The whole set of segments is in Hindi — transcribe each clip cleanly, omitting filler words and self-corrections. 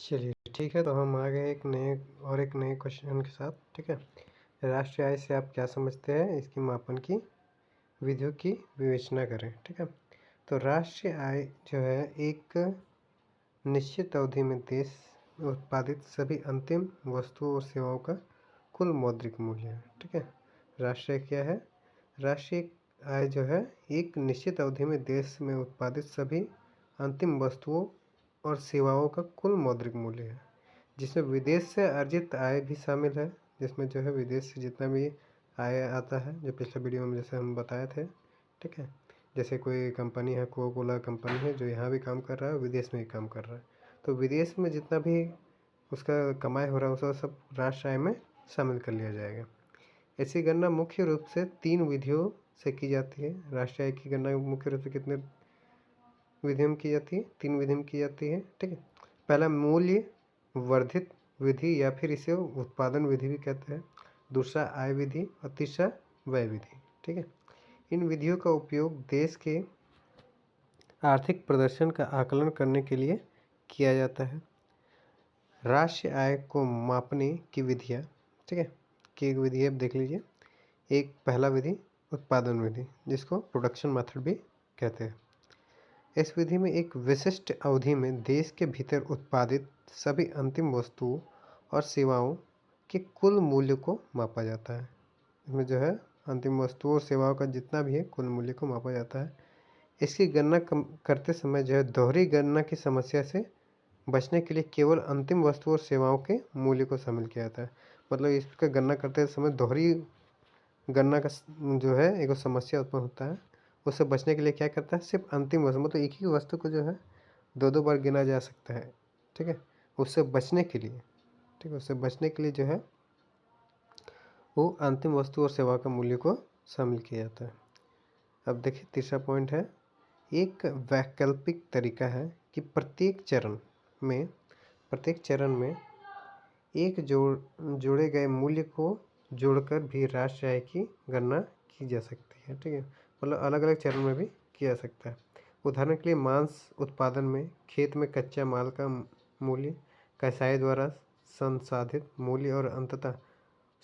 चलिए ठीक है, तो हम आ गए एक नए क्वेश्चन के साथ। ठीक है, राष्ट्रीय आय से आप क्या समझते हैं, इसकी मापन की विधियों की विवेचना करें। ठीक है, तो राष्ट्रीय आय जो है एक निश्चित अवधि में देश उत्पादित सभी अंतिम वस्तुओं और सेवाओं का कुल मौद्रिक मूल्य है। ठीक है, राष्ट्रीय क्या है? राष्ट्रीय आय जो है एक निश्चित अवधि में देश में उत्पादित सभी अंतिम वस्तुओं और सेवाओं का कुल मौद्रिक मूल्य है, जिसमें विदेश से अर्जित आय भी शामिल है। जिसमें जो है विदेश से जितना भी आय आता है, जो पिछले वीडियो में जैसे हम बताए थे। ठीक है, जैसे कोई कंपनी है, कोका कोला कंपनी है, जो यहाँ भी काम कर रहा है, विदेश में भी काम कर रहा है, तो विदेश में जितना भी उसका कमाई हो रहा है उसका सब राष्ट्रीय आय में शामिल कर लिया जाएगा। ऐसी गणना मुख्य रूप से 3 विधियों से की जाती है। राष्ट्रीय आय की गणना मुख्य रूप से कितने विधियों में की जाती है? 3 विधियों में की जाती है। ठीक है, पहला मूल्य वर्धित विधि या फिर इसे उत्पादन विधि भी कहते हैं। दूसरा आय विधि और तीसरा व्यय विधि। ठीक है, इन विधियों का उपयोग देश के आर्थिक प्रदर्शन का आकलन करने के लिए किया जाता है। राष्ट्रीय आय को मापने की विधियाँ, ठीक है, की एक विधि है, देख लीजिए। एक पहला विधि उत्पादन विधि, जिसको प्रोडक्शन मेथड भी कहते हैं। इस विधि में एक विशिष्ट अवधि में देश के भीतर उत्पादित सभी अंतिम वस्तुओं और सेवाओं के कुल मूल्य को मापा जाता है। इसमें जो है अंतिम वस्तुओं और सेवाओं का जितना भी है कुल मूल्य को मापा जाता है। इसकी गणना करते समय जो है दोहरी गणना की समस्या से बचने के लिए केवल अंतिम वस्तुओं और सेवाओं के मूल्य को शामिल किया जाता है। मतलब इसका गणना करते समय दोहरी गणना का जो है एक समस्या उत्पन्न होता है। उससे बचने के लिए क्या करता है, सिर्फ अंतिम वस्तु, मतलब एक ही वस्तु को जो है 2-2 बार गिना जा सकता है। ठीक है, उससे बचने के लिए, ठीक है, उससे बचने के लिए जो है वो अंतिम वस्तु और सेवा का मूल्य को शामिल किया जाता है। अब देखिए तीसरा पॉइंट है, एक वैकल्पिक तरीका है कि प्रत्येक चरण में एक जोड़े गए मूल्य को जोड़कर भी राष्ट्रीय आय की गणना की जा सकती है। ठीक है, मतलब अलग अलग चरण में भी किया जा सकता है। उदाहरण के लिए मांस उत्पादन में खेत में कच्चा माल का मूल्य, कसाई द्वारा संसाधित मूल्य और अंततः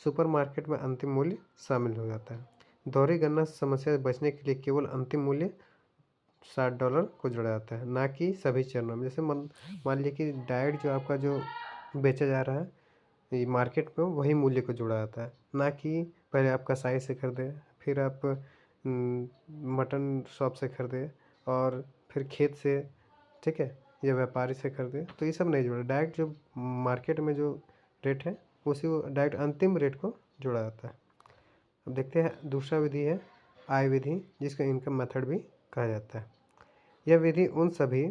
सुपरमार्केट में अंतिम मूल्य शामिल हो जाता है। दोहरी गणना समस्या से बचने के लिए केवल अंतिम मूल्य $60 को जोड़ा जाता है, ना कि सभी चरणों में। जैसे मान लीजिए कि डाइट जो आपका जो बेचा जा रहा है ये मार्केट में, वही मूल्य को जोड़ा जाता है, ना कि पहले आप कसाई से खरीदे, फिर आप मटन शॉप से खरीदे और फिर खेत से, ठीक है, या व्यापारी से खरीदे, तो ये सब नहीं जोड़ा। डायरेक्ट जो मार्केट में जो रेट है उसी को डायरेक्ट अंतिम रेट को जोड़ा जाता है। अब देखते हैं दूसरा विधि है आय विधि, जिसको इनकम मेथड भी कहा जाता है। यह विधि उन सभी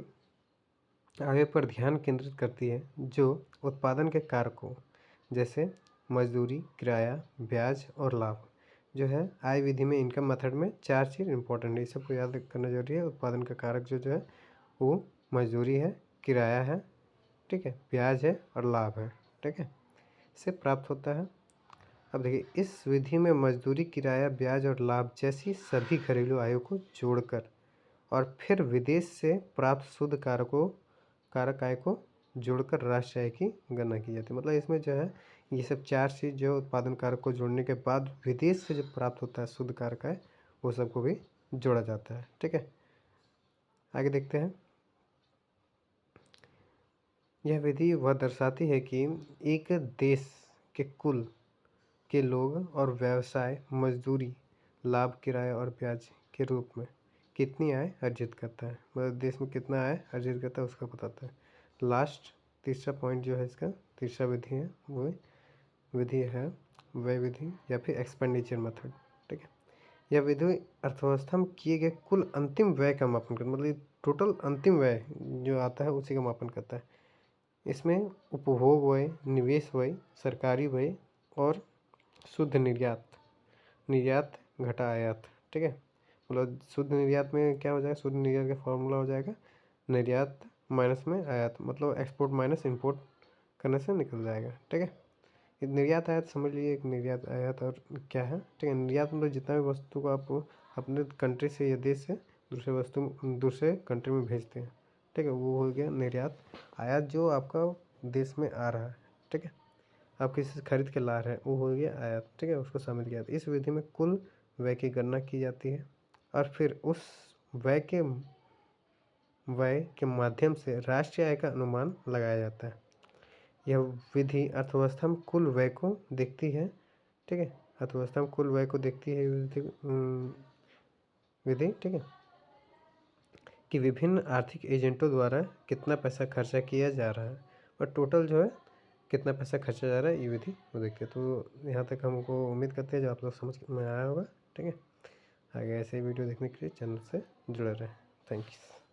आय पर ध्यान केंद्रित करती है जो उत्पादन के कारकों जैसे मजदूरी, किराया, ब्याज और लाभ जो है। आय विधि में इनकम मेथड में 4 चीज़ इंपॉर्टेंट है, इस सबको याद करना जरूरी है। उत्पादन का कारक जो है वो मजदूरी है, किराया है, ठीक है, ब्याज है और लाभ है। ठीक है, इससे प्राप्त होता है। अब देखिए इस विधि में मजदूरी, किराया, ब्याज और लाभ जैसी सभी घरेलू आयों को जोड़कर और फिर विदेश से प्राप्त शुद्ध कारक आय को जोड़कर राष्ट्रीय आय की गणना की जाती है। मतलब इसमें जो है ये सब 4 चीज़ जो उत्पादन कारक को जोड़ने के बाद विदेश से जो प्राप्त होता है शुद्ध कारक आय, वो सबको भी जोड़ा जाता है। ठीक है, आगे देखते हैं। यह विधि वह दर्शाती है कि एक देश के कुल के लोग और व्यवसाय मजदूरी, लाभ, किराया और ब्याज के रूप में कितनी आय अर्जित करता है। मतलब देश में कितना आय अर्जित करता है उसका बताता है। लास्ट तीसरा पॉइंट जो है इसका, तीसरा विधि है वो विधि है व्यय विधि या फिर एक्सपेंडिचर मेथड। ठीक है, यह विधि अर्थव्यवस्था में किए गए कुल अंतिम व्यय का मापन करता है। मतलब टोटल अंतिम व्यय जो आता है उसी का मापन करता है। इसमें उपभोग व्यय, निवेश व्यय, सरकारी व्यय और शुद्ध निर्यात घटा आयात। ठीक है, मतलब शुद्ध निर्यात में क्या हो जाएगा, शुद्ध निर्यात का फॉर्मूला हो जाएगा निर्यात माइनस में आयात, मतलब एक्सपोर्ट माइनस इंपोर्ट करने से निकल जाएगा। ठीक है, निर्यात आयात समझ लीजिए, एक निर्यात आयात और क्या है। ठीक है, निर्यात मतलब जितना भी वस्तु को आप अपने कंट्री से या देश से दूसरे कंट्री में भेजते हैं, ठीक है, वो हो गया निर्यात। आयात जो आपका देश में आ रहा है, ठीक है, आप किसी से खरीद के ला रहे हैं, वो हो गया आयात, ठीक है, उसको शामिल किया जाता है। इस विधि में कुल व्यय की गणना की जाती है और फिर उस व्यय के माध्यम से राष्ट्रीय आय का अनुमान लगाया जाता है। यह विधि अर्थव्यवस्था में कुल व्यय को देखती है, ठीक है, अर्थव्यवस्था में कुल व्यय को देखती है विधि, ठीक है, कि विभिन्न आर्थिक एजेंटों द्वारा कितना पैसा खर्चा किया जा रहा है और टोटल जो है कितना पैसा खर्चा जा रहा है, ये विधि वो देखते हैं। तो यहाँ तक हमको उम्मीद करते हैं जो आप लोग समझ में आया होगा, ठीक है। आगे ऐसे ही वीडियो देखने के लिए चैनल से जुड़े रहें। Thank you.